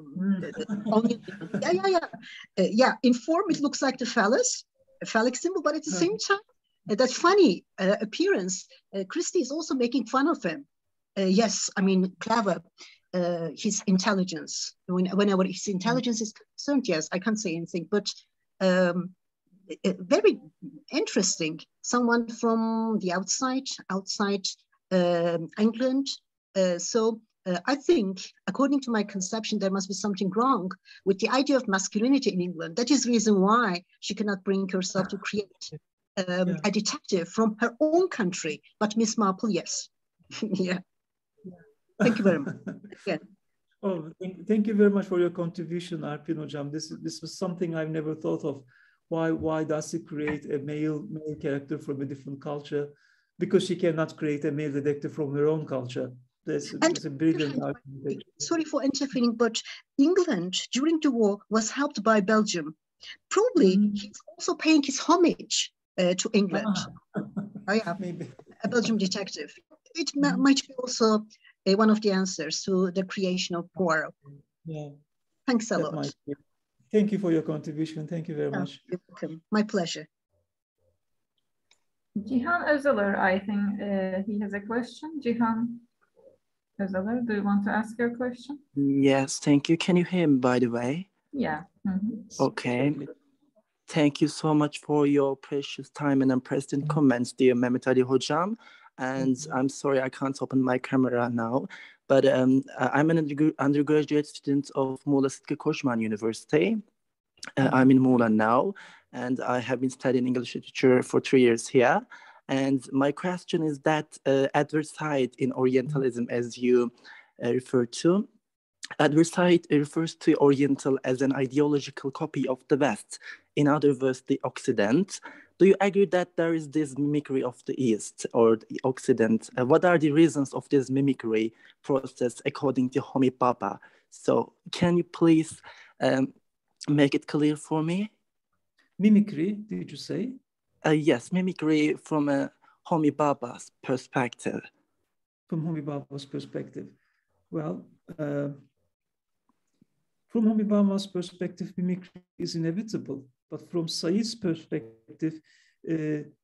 In form, it looks like the phallus, a phallic symbol, but at the same time, that funny appearance, Christie is also making fun of him. Yes, I mean, clever. His intelligence, whenever his intelligence is concerned, yes, I can't say anything, but very interesting. Someone from the outside England. So I think, according to my conception, there must be something wrong with the idea of masculinity in England. That is the reason why she cannot bring herself to create a detective from her own country. But Miss Marple, yes. Yeah. Thank you very much. Again. Oh, thank you very much for your contribution, Arpin Hocam. This was something I've never thought of. Why does she create a male character from a different culture? Because she cannot create a male detective from her own culture. That's a brilliant argument. Sorry for interfering, but England during the war was helped by Belgium. Probably he's also paying his homage to England. Oh yeah, maybe a Belgian detective. It might be also one of the answers to the creation of Poirot. Yeah. Thanks a lot. Thank you for your contribution. Thank you very much. You're welcome. My pleasure. Cihan Özalar, I think he has a question. Cihan Özalar, do you want to ask your question? Yes, thank you. Can you hear me, by the way? Yeah. Okay. Thank you so much for your precious time and unprecedented comments, dear Mehmet Ali Hocam. And I'm sorry I can't open my camera now, but I'm an undergraduate student of Muğla Sıtkı Koçman University. I'm in Muğla now, and I have been studying English literature for 3 years here. And my question is that adverse side in Orientalism, as you refer to, adverse side refers to Oriental as an ideological copy of the West, in other words, the Occident. Do you agree that there is this mimicry of the East or the Occident? What are the reasons of this mimicry process according to Homi Bhabha? So can you please make it clear for me? Mimicry, did you say? Yes, mimicry from a Homi Bhabha's perspective. From Homi Bhabha's perspective. Well, from Homi Bhabha's perspective, mimicry is inevitable. But from Said's perspective,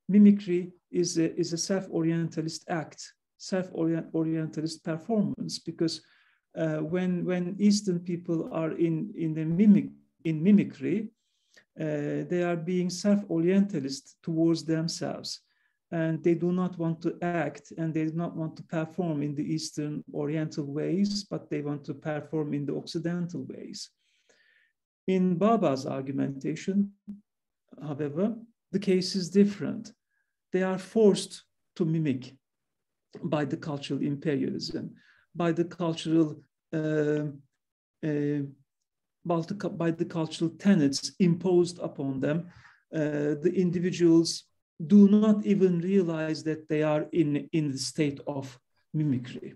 mimicry is a self-orientalist act, self-orientalist performance, because when Eastern people are in mimicry, they are being self-orientalist towards themselves, and they do not want to act and they do not want to perform in the Eastern Oriental ways, but they want to perform in the Occidental ways. In Bhabha's argumentation, however, the case is different. They are forced to mimic by the cultural imperialism, by the cultural by the cultural tenets imposed upon them, the individuals do not even realize that they are in the state of mimicry.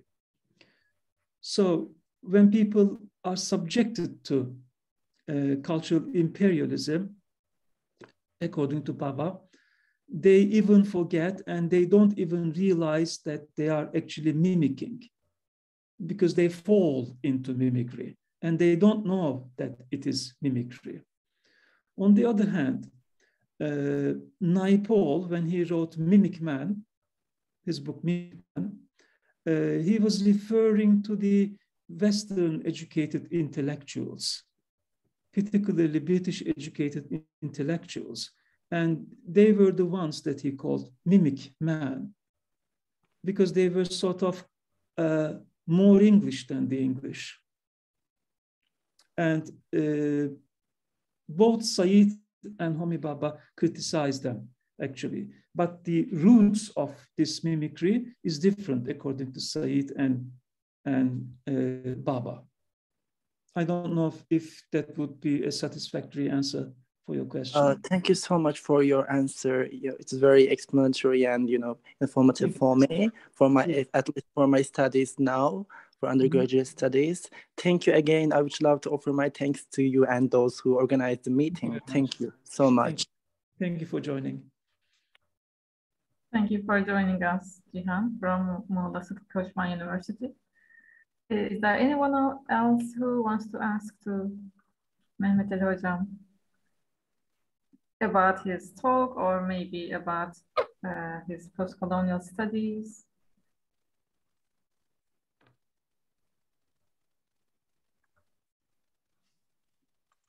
So when people are subjected to cultural imperialism, according to Baba, they even forget and they don't even realize that they are actually mimicking, because they fall into mimicry and they don't know that it is mimicry. On the other hand, Naipaul, when he wrote Mimic Man, his book Mimic Man, he was referring to the Western educated intellectuals, particularly British educated intellectuals. And they were the ones that he called Mimic Man, because they were sort of more English than the English. And both Said and Homi Baba criticized them, actually. But the roots of this mimicry is different, according to Said and Baba. I don't know if that would be a satisfactory answer for your question. Thank you so much for your answer. It's very explanatory and informative for me, at least for my studies now, for undergraduate studies. Thank you again. I would love to offer my thanks to you and those who organized the meeting. Thank you so much. Thank you for joining. Thank you for joining us, Cihan, from Muğla Sıtkı Koçman University. Is there anyone else who wants to ask to Mehmet Ali Hocam about his talk, or maybe about his post-colonial studies?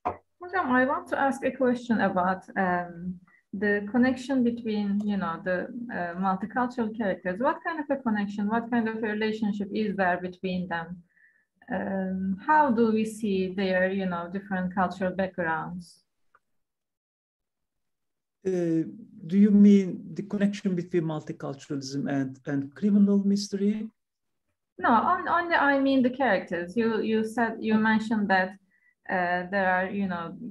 Hocam, I want to ask a question about the connection between, the multicultural characters. What kind of a connection, what kind of a relationship is there between them? How do we see their, different cultural backgrounds? Do you mean the connection between multiculturalism and criminal mystery? No, only I mean the characters. You mentioned that there are,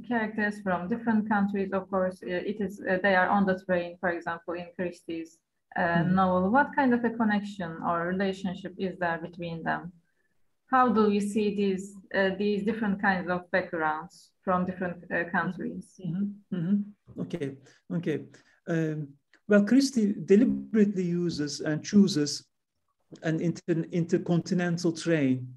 characters from different countries. Of course, they are on the train, for example, in Christie's novel. What kind of a connection or relationship is there between them? How do we see these different kinds of backgrounds from different countries? Okay. Well, Christie deliberately uses and chooses an intercontinental train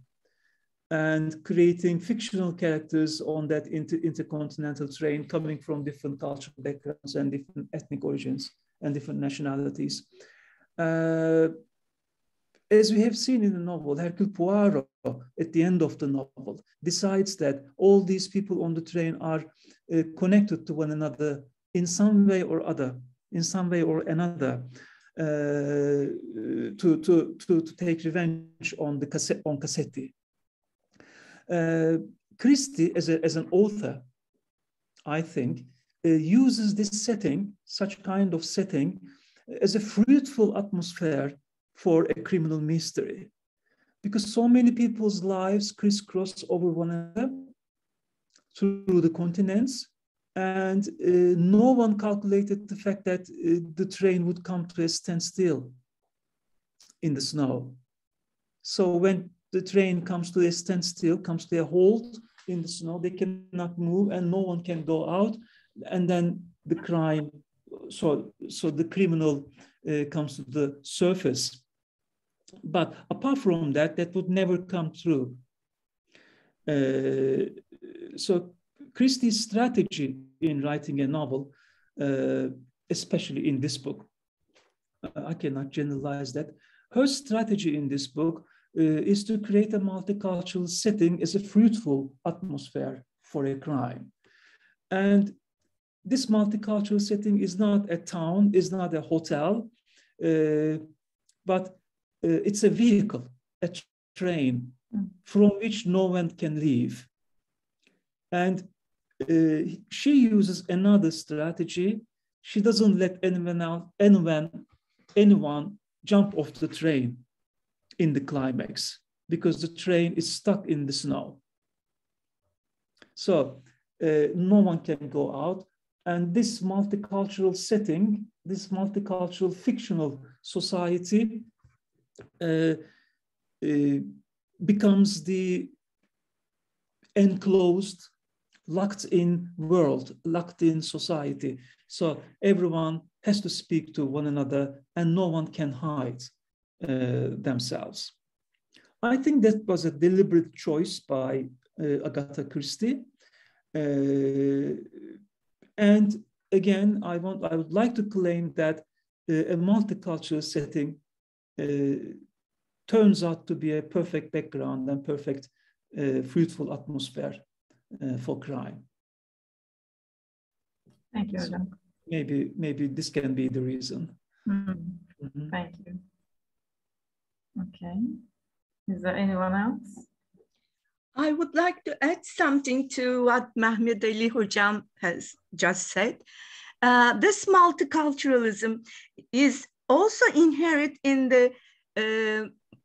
and creating fictional characters on that intercontinental train coming from different cultural backgrounds and different ethnic origins and different nationalities. As we have seen in the novel, Hercule Poirot, at the end of the novel, decides that all these people on the train are connected to one another in some way or another, to take revenge on Cassetti. Christie, as an author, I think, uses this setting, such kind of setting, as a fruitful atmosphere for a criminal mystery, because so many people's lives crisscross over one another through the continents, and no one calculated the fact that the train would come to a standstill in the snow. So when the train comes to a standstill, comes to a halt in the snow, they cannot move and no one can go out, and then the crime, so the criminal comes to the surface. But apart from that, that would never come true. So Christie's strategy in writing a novel, especially in this book, I cannot generalize that. Her strategy in this book is to create a multicultural setting as a fruitful atmosphere for a crime. And this multicultural setting is not a town, is not a hotel, but it's a vehicle, a train from which no one can leave. And she uses another strategy. She doesn't let anyone jump off the train in the climax, because the train is stuck in the snow. So no one can go out. And this multicultural setting, this multicultural fictional society becomes the enclosed, locked-in world, locked-in society. So everyone has to speak to one another and no one can hide themselves. I think that was a deliberate choice by Agatha Christie. And again, I would like to claim that a multicultural setting turns out to be a perfect background and perfect fruitful atmosphere for crime. Thank you, So maybe this can be the reason. Thank you. Okay. Is there anyone else? I would like to add something to what Mehmet Ali Hocam has just said. This multiculturalism is also inherent in the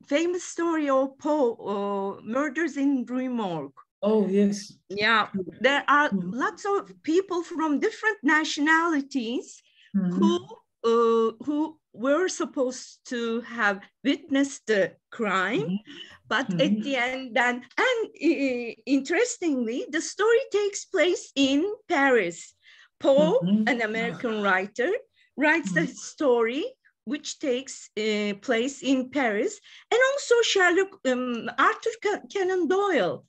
famous story of Poe, Murders in Rue Morgue. Oh, yes. Yeah, there are lots of people from different nationalities who were supposed to have witnessed the crime, but at the end, interestingly, the story takes place in Paris. Poe, an American writer, writes the story which takes place in Paris, and also Arthur Conan Doyle.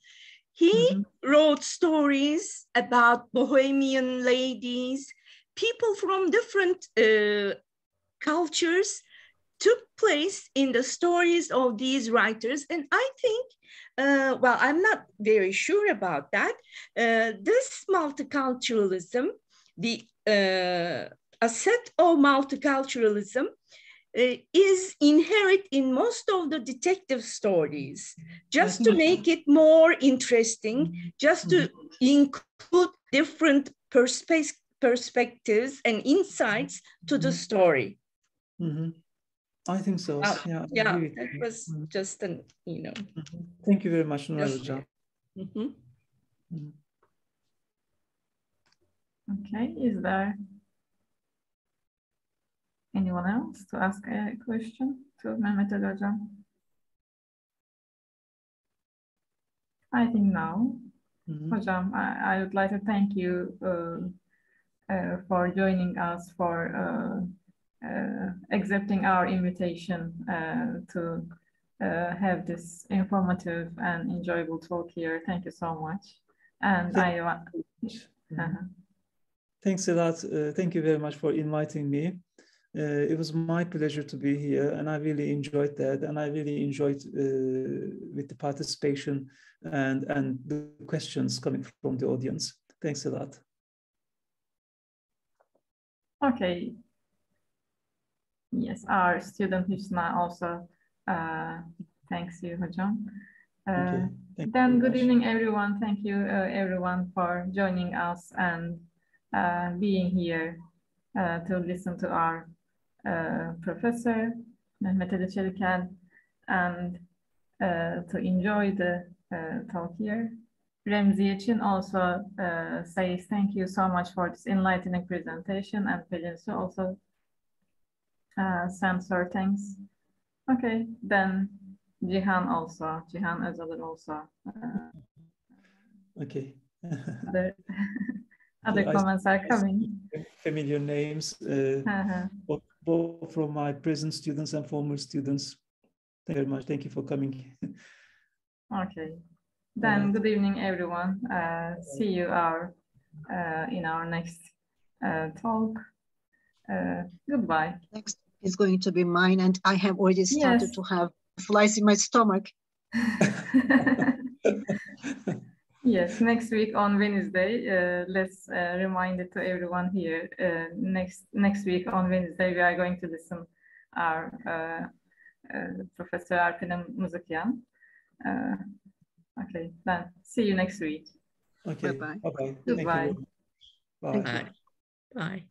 He wrote stories about bohemian ladies, people from different cultures took place in the stories of these writers. And I think, well, I'm not very sure about that. This multiculturalism, a set of multiculturalism is inherent in most of the detective stories, just to make it more interesting, just to include different perspectives and insights to the story. I think so. Yeah, that was just an, Thank you very much, Nuray. Okay, is there anyone else to ask a question to Mehmet Ali Hocam? I think no. Hocam, I would like to thank you for joining us, for accepting our invitation to have this informative and enjoyable talk here. Thank you so much. And Thanks a lot. Thank you very much for inviting me. It was my pleasure to be here, and I really enjoyed that. And I really enjoyed with the participation and the questions coming from the audience. Thanks a lot. Okay. Yes, our student Hüsna also thanks you, Hocam. Then good evening, everyone. Thank you, everyone, for joining us and being here to listen to our professor, Mehmet Ali Çelikel, and to enjoy the talk here. Remziye Chin also says thank you so much for this enlightening presentation, and Pelinsu also sends her thanks. Okay, then Cihan Özalır also. Okay. Other comments are coming. Familiar names, both from my present students and former students. Thank you very much. Thank you for coming. Okay. Then good evening, everyone. See you in our next talk. Goodbye. Next is going to be mine, and I have already started to have flies in my stomach. Yes, next week on Wednesday, let's remind it to everyone here. Next week on Wednesday, we are going to listen our Professor Arséne Muzikyan. Okay, then see you next week. Okay. Bye-bye. Bye-bye. Goodbye. Bye. Bye.